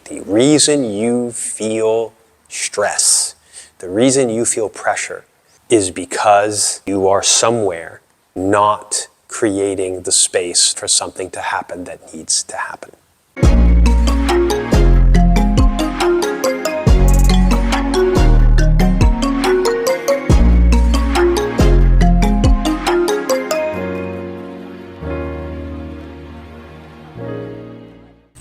The reason you feel stress, the reason you feel pressure, is because you are somewhere not creating the space for something to happen that needs to happen.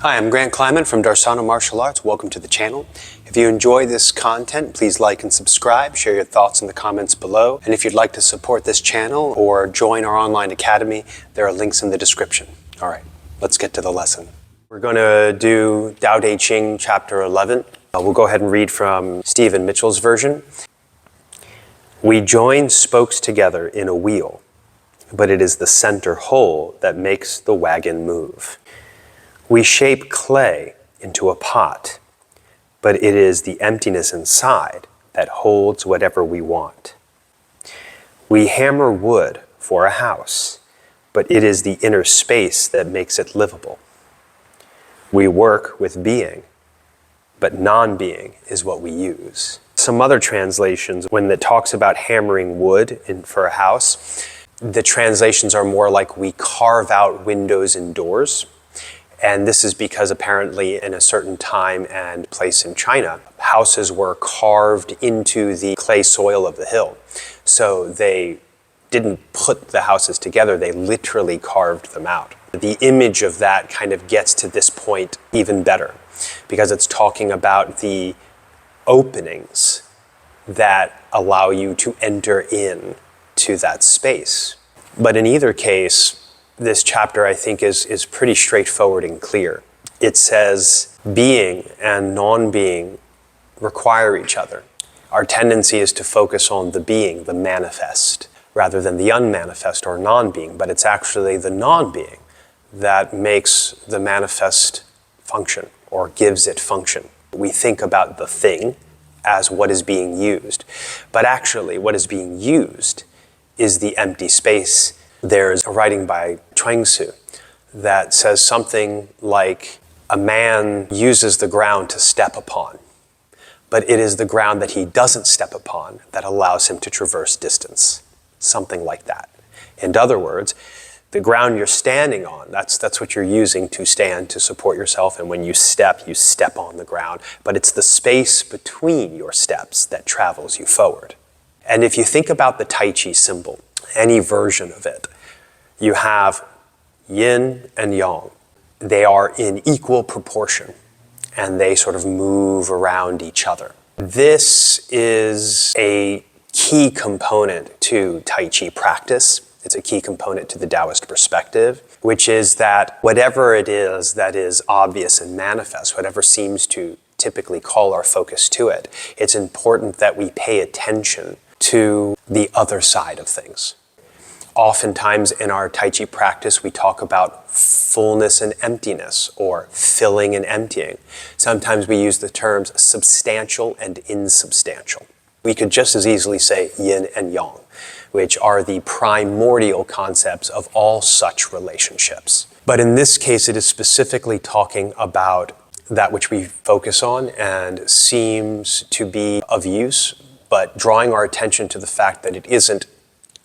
Hi, I'm Grant Kleiman from Darsana Martial Arts. Welcome to the channel. If you enjoy this content, please like and subscribe, share your thoughts in the comments below. And if you'd like to support this channel or join our online academy, there are links in the description. All right, let's get to the lesson. We're going to do Tao Te Ching, chapter 11. We'll go ahead and read from Stephen Mitchell's version. We join spokes together in a wheel, but it is the center whole that makes the wagon move. We shape clay into a pot, but it is the emptiness inside that holds whatever we want. We hammer wood for a house, but it is the inner space that makes it livable. We work with being, but non-being is what we use. Some other translations, when it talks about hammering wood for a house, the translations are more like we carve out windows and doors. And this is because apparently in a certain time and place in China, houses were carved into the clay soil of the hill. So they didn't put the houses together, they literally carved them out. The image of that kind of gets to this point even better, because it's talking about the openings that allow you to enter in to that space. But in either case, this chapter, I think, is pretty straightforward and clear. It says being and non-being require each other. Our tendency is to focus on the being, the manifest, rather than the unmanifest or non-being, but it's actually the non-being that makes the manifest function or gives it function. We think about the thing as what is being used, but actually what is being used is the empty space. There's a writing by Chuang Tzu that says something like, a man uses the ground to step upon, but it is the ground that he doesn't step upon that allows him to traverse distance. Something like that. In other words, the ground you're standing on, that's what you're using to stand, to support yourself, and when you step on the ground, but it's the space between your steps that travels you forward. And if you think about the Taichi symbol, any version of it, you have yin and yang. They are in equal proportion and they sort of move around each other. This is a key component to Tai Chi practice. It's a key component to the Taoist perspective, which is that whatever it is that is obvious and manifest, whatever seems to typically call our focus to it, it's important that we pay attention to the other side of things. Oftentimes in our Tai Chi practice, we talk about fullness and emptiness, or filling and emptying. Sometimes we use the terms substantial and insubstantial. We could just as easily say yin and yang, which are the primordial concepts of all such relationships. But in this case, it is specifically talking about that which we focus on and seems to be of use, but drawing our attention to the fact that it isn't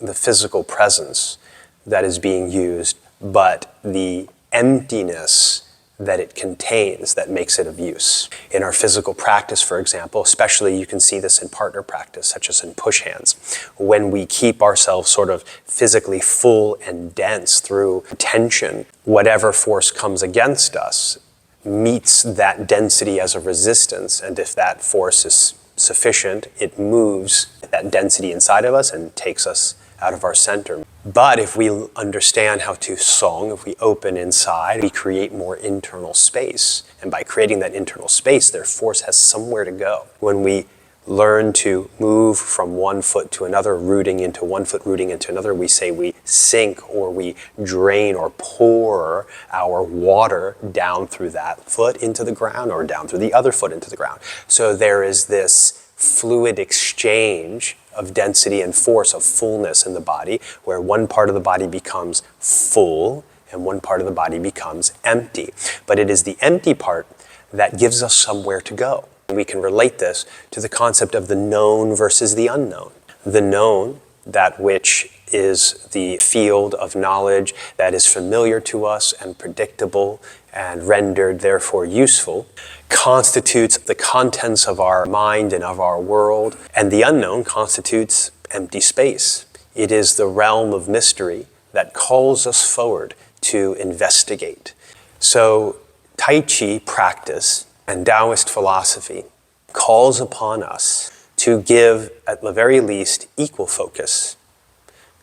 the physical presence that is being used, but the emptiness that it contains that makes it of use. In our physical practice, for example, especially you can see this in partner practice, such as in push hands, when we keep ourselves sort of physically full and dense through tension, whatever force comes against us meets that density as a resistance, and if that force is sufficient, it moves that density inside of us and takes us out of our center. But if we understand how to song, if we open inside, we create more internal space. And by creating that internal space, their force has somewhere to go. When we learn to move from one foot to another, rooting into one foot, rooting into another, we say we sink or we drain or pour our water down through that foot into the ground or down through the other foot into the ground. So there is this fluid exchange of density and force, of fullness in the body, where one part of the body becomes full and one part of the body becomes empty. But it is the empty part that gives us somewhere to go. We can relate this to the concept of the known versus the unknown. The known, that which is the field of knowledge that is familiar to us and predictable and rendered therefore useful, constitutes the contents of our mind and of our world, and the unknown constitutes empty space. It is the realm of mystery that calls us forward to investigate. So Taichi practice and Taoist philosophy calls upon us to give, at the very least, equal focus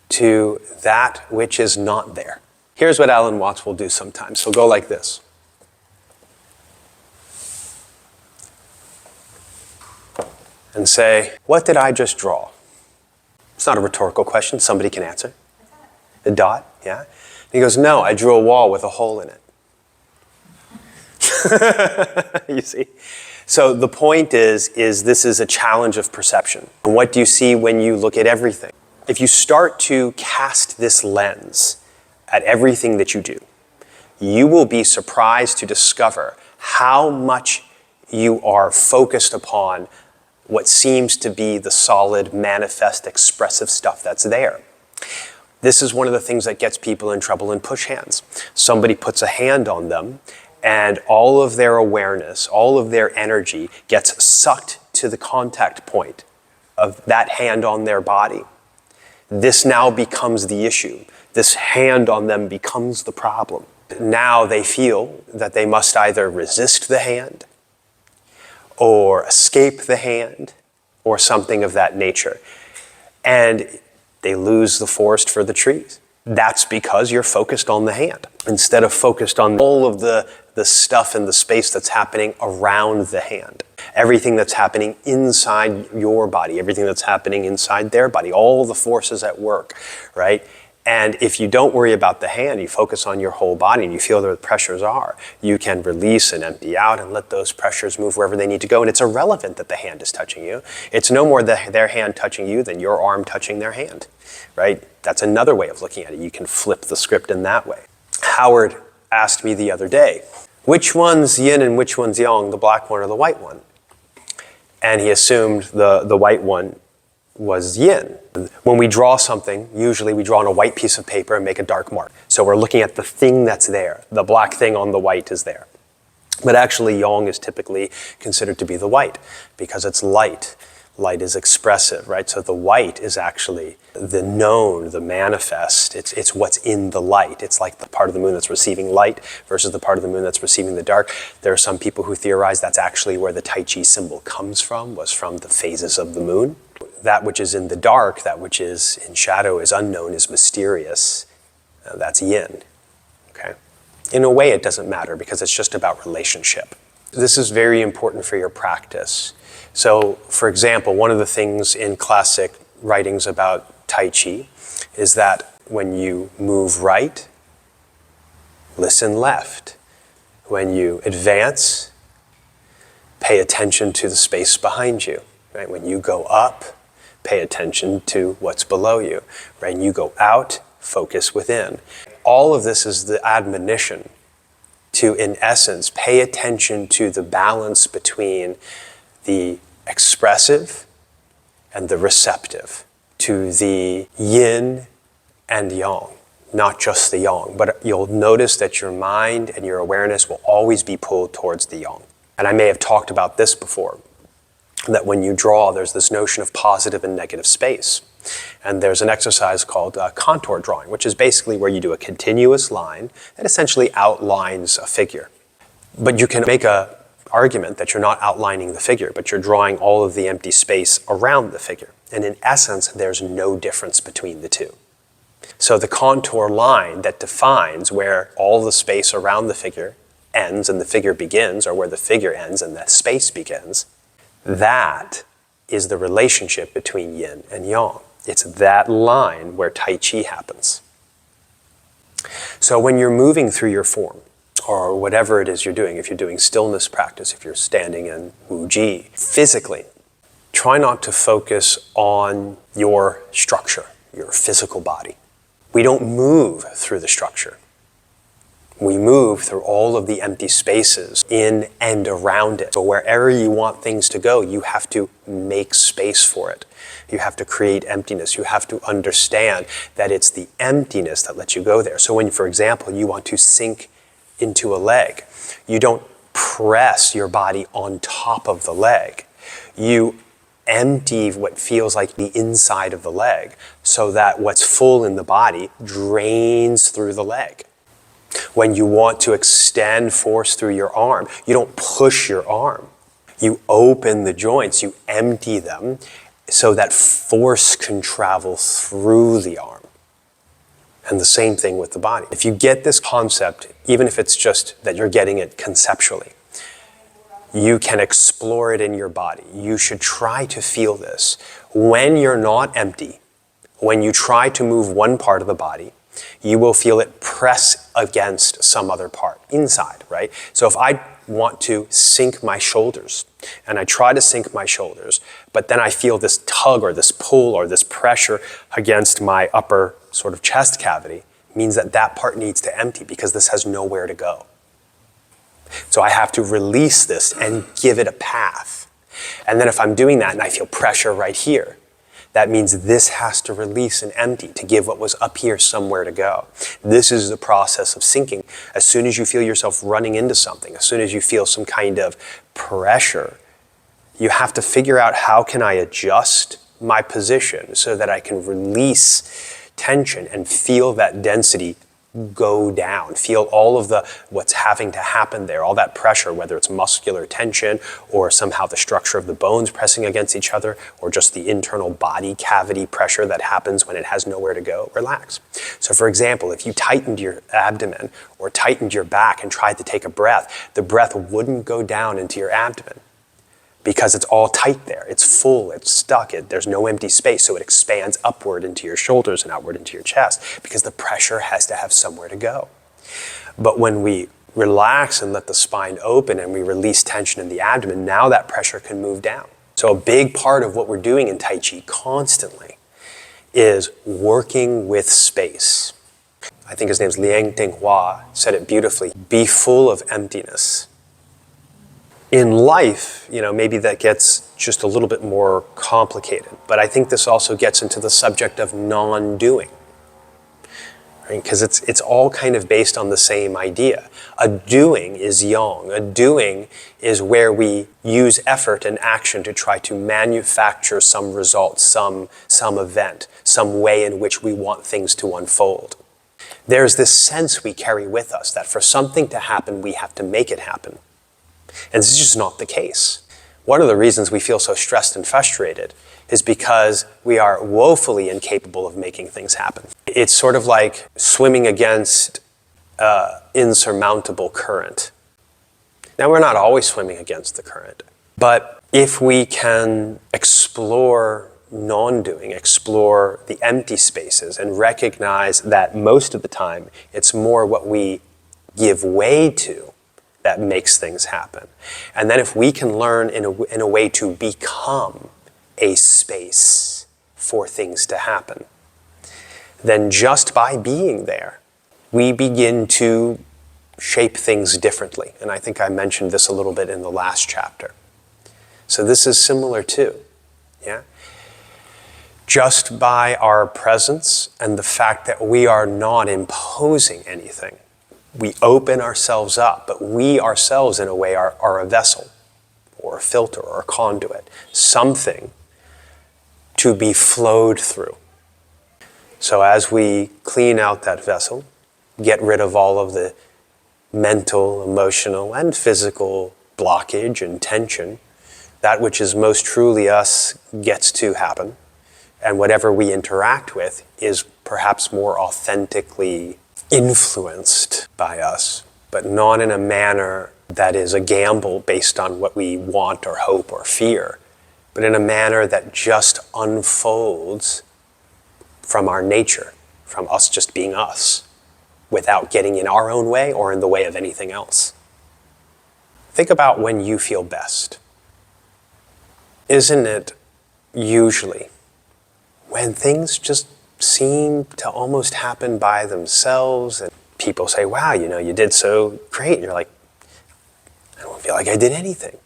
to that which is not there. Here's what Alan Watts will do sometimes. He'll go like this. And say, what did I just draw? It's not a rhetorical question. Somebody can answer. A dot, yeah? And he goes, no, I drew a wall with a hole in it. You see? So the point is this is a challenge of perception. And what do you see when you look at everything? If you start to cast this lens at everything that you do, you will be surprised to discover how much you are focused upon what seems to be the solid, manifest, expressive stuff that's there. This is one of the things that gets people in trouble in push hands. Somebody puts a hand on them, and all of their awareness, all of their energy gets sucked to the contact point of that hand on their body. This now becomes the issue. This hand on them becomes the problem. Now they feel that they must either resist the hand or escape the hand or something of that nature. And they lose the forest for the trees. That's because you're focused on the hand instead of focused on all of the stuff and the space that's happening around the hand. Everything that's happening inside your body, everything that's happening inside their body, all the forces at work, right? And if you don't worry about the hand, you focus on your whole body and you feel where the pressures are, you can release and empty out and let those pressures move wherever they need to go. And it's irrelevant that the hand is touching you. It's no more their hand touching you than your arm touching their hand, right? That's another way of looking at it. You can flip the script in that way. Howard asked me the other day, which one's yin and which one's yang, the black one or the white one? And he assumed the white one was yin. When we draw something, usually we draw on a white piece of paper and make a dark mark. So we're looking at the thing that's there. The black thing on the white is there. But actually, yang is typically considered to be the white because it's light. Light is expressive, right? So the white is actually the known, the manifest. It's what's in the light. It's like the part of the moon that's receiving light versus the part of the moon that's receiving the dark. There are some people who theorize that's actually where the Taichi symbol comes from, was from the phases of the moon. That which is in the dark, that which is in shadow, is unknown, is mysterious. That's yin, okay? In a way, it doesn't matter because it's just about relationship. This is very important for your practice. So, for example, one of the things in classic writings about Tai Chi is that when you move right, listen left. When you advance, pay attention to the space behind you. Right? When you go up, pay attention to what's below you. Right? And you go out, focus within. All of this is the admonition to, in essence, pay attention to the balance between the expressive and the receptive, to the yin and yang, not just the yang, but you'll notice that your mind and your awareness will always be pulled towards the yang. And I may have talked about this before, that when you draw, there's this notion of positive and negative space. And there's an exercise called contour drawing, which is basically where you do a continuous line that essentially outlines a figure. But you can make a argument that you're not outlining the figure, but you're drawing all of the empty space around the figure. And in essence, there's no difference between the two. So the contour line that defines where all the space around the figure ends and the figure begins, or where the figure ends and the space begins, that is the relationship between yin and yang. It's that line where Tai Chi happens. So when you're moving through your form, or whatever it is you're doing, if you're doing stillness practice, if you're standing in Wu Ji, physically, try not to focus on your structure, your physical body. We don't move through the structure. We move through all of the empty spaces in and around it. So wherever you want things to go, you have to make space for it. You have to create emptiness. You have to understand that it's the emptiness that lets you go there. So when, for example, you want to sink into a leg, you don't press your body on top of the leg. You empty what feels like the inside of the leg so that what's full in the body drains through the leg. When you want to extend force through your arm, you don't push your arm. You open the joints, you empty them so that force can travel through the arm. And the same thing with the body. If you get this concept, even if it's just that you're getting it conceptually, you can explore it in your body. You should try to feel this. When you're not empty, when you try to move one part of the body, you will feel it press against some other part inside, right? So if I want to sink my shoulders, and I try to sink my shoulders, but then I feel this tug or this pull or this pressure against my upper sort of chest cavity, means that that part needs to empty because this has nowhere to go. So I have to release this and give it a path. And then if I'm doing that and I feel pressure right here, that means this has to release and empty to give what was up here somewhere to go. This is the process of sinking. As soon as you feel yourself running into something, as soon as you feel some kind of pressure, you have to figure out, how can I adjust my position so that I can release tension and feel that density go down, feel all of what's having to happen there, all that pressure, whether it's muscular tension or somehow the structure of the bones pressing against each other, or just the internal body cavity pressure that happens when it has nowhere to go. Relax. So for example, if you tightened your abdomen or tightened your back and tried to take a breath, the breath wouldn't go down into your abdomen because it's all tight there. It's full, it's stuck, there's no empty space, so it expands upward into your shoulders and outward into your chest because the pressure has to have somewhere to go. But when we relax and let the spine open and we release tension in the abdomen, now that pressure can move down. So a big part of what we're doing in Tai Chi constantly is working with space. I think his name's Liang Dinghua said it beautifully. Be full of emptiness. In life, maybe that gets just a little bit more complicated, but I think this also gets into the subject of non-doing, right? Because it's all kind of based on the same idea. A doing is yang. A doing is where we use effort and action to try to manufacture some result, some event, some way in which we want things to unfold. There's this sense we carry with us that for something to happen, we have to make it happen. And this is just not the case. One of the reasons we feel so stressed and frustrated is because we are woefully incapable of making things happen. It's sort of like swimming against insurmountable current. Now, we're not always swimming against the current, but if we can explore non-doing, explore the empty spaces, and recognize that most of the time it's more what we give way to that makes things happen. And then if we can learn in a way to become a space for things to happen, then just by being there, we begin to shape things differently. And I think I mentioned this a little bit in the last chapter. So this is similar too, yeah? Just by our presence and the fact that we are not imposing anything, we open ourselves up, but we ourselves, in a way, are a vessel or a filter or a conduit, something to be flowed through. So as we clean out that vessel, get rid of all of the mental, emotional, and physical blockage and tension, that which is most truly us gets to happen, and whatever we interact with is perhaps more authentically influenced by us, but not in a manner that is a gamble based on what we want or hope or fear, but in a manner that just unfolds from our nature, from us just being us, without getting in our own way or in the way of anything else. Think about when you feel best. Isn't it usually when things just seem to almost happen by themselves, and people say, wow, you did so great. And you're like, I don't feel like I did anything.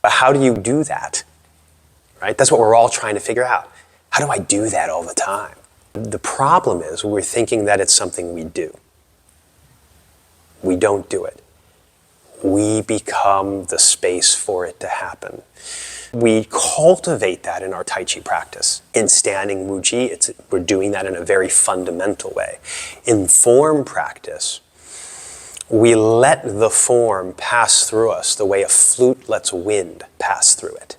But how do you do that? Right? That's what we're all trying to figure out. How do I do that all the time? The problem is we're thinking that it's something we do. We don't do it. We become the space for it to happen. We cultivate that in our Taichi practice. In standing Wuji, we're doing that in a very fundamental way. In form practice, we let the form pass through us the way a flute lets wind pass through it.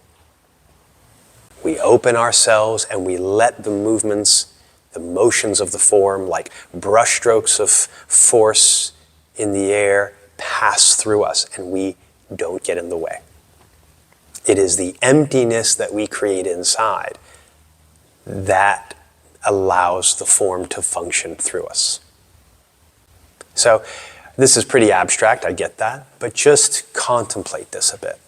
We open ourselves and we let the movements, the motions of the form, like brushstrokes of force in the air, pass through us, and we don't get in the way. It is the emptiness that we create inside that allows the form to function through us. So this is pretty abstract, I get that, but just contemplate this a bit.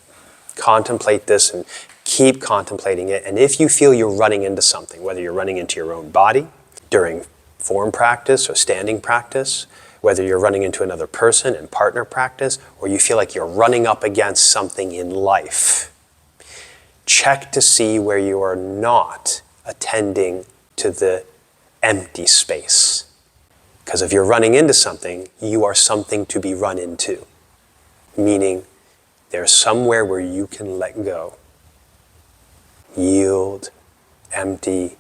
Contemplate this and keep contemplating it. And if you feel you're running into something, whether you're running into your own body during form practice or standing practice, whether you're running into another person in partner practice, or you feel like you're running up against something in life, check to see where you are not attending to the empty space. Because if you're running into something, you are something to be run into. Meaning, there's somewhere where you can let go. Yield, empty.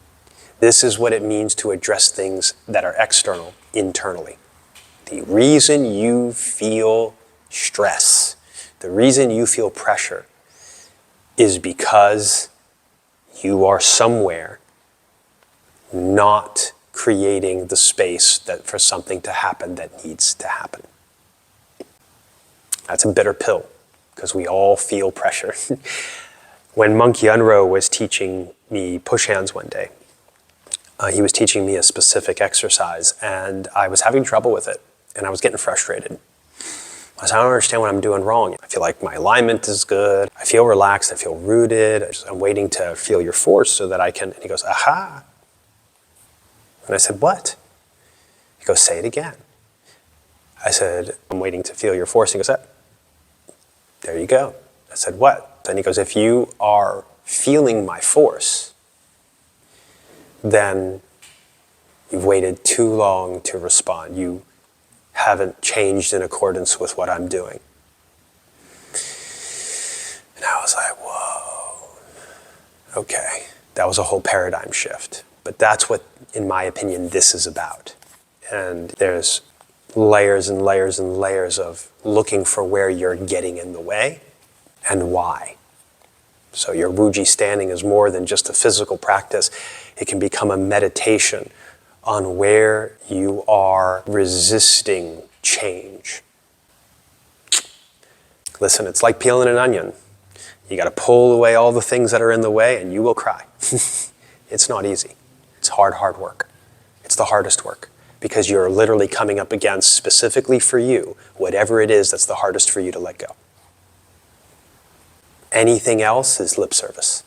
This is what it means to address things that are external, internally. The reason you feel stress, the reason you feel pressure, is because you are somewhere not creating the space for something to happen that needs to happen. That's a bitter pill, because we all feel pressure. When Monk Yunro was teaching me push hands one day, he was teaching me a specific exercise, and I was having trouble with it, and I was getting frustrated. I said, I don't understand what I'm doing wrong. I feel like my alignment is good. I feel relaxed. I feel rooted. I'm waiting to feel your force so that I can. And he goes, aha. And I said, what? He goes, say it again. I said, I'm waiting to feel your force. He goes, there you go. I said, what? Then he goes, if you are feeling my force, then you've waited too long to respond. You haven't changed in accordance with what I'm doing. And I was like, whoa, okay. That was a whole paradigm shift. But that's what, in my opinion, this is about. And there's layers and layers and layers of looking for where you're getting in the way and why. So your Wuji standing is more than just a physical practice. It can become a meditation on where you are resisting change. Listen, it's like peeling an onion. You got to pull away all the things that are in the way and you will cry. It's not easy. It's hard work. It's the hardest work because you're literally coming up against, specifically for you, whatever it is that's the hardest for you to let go. Anything else is lip service.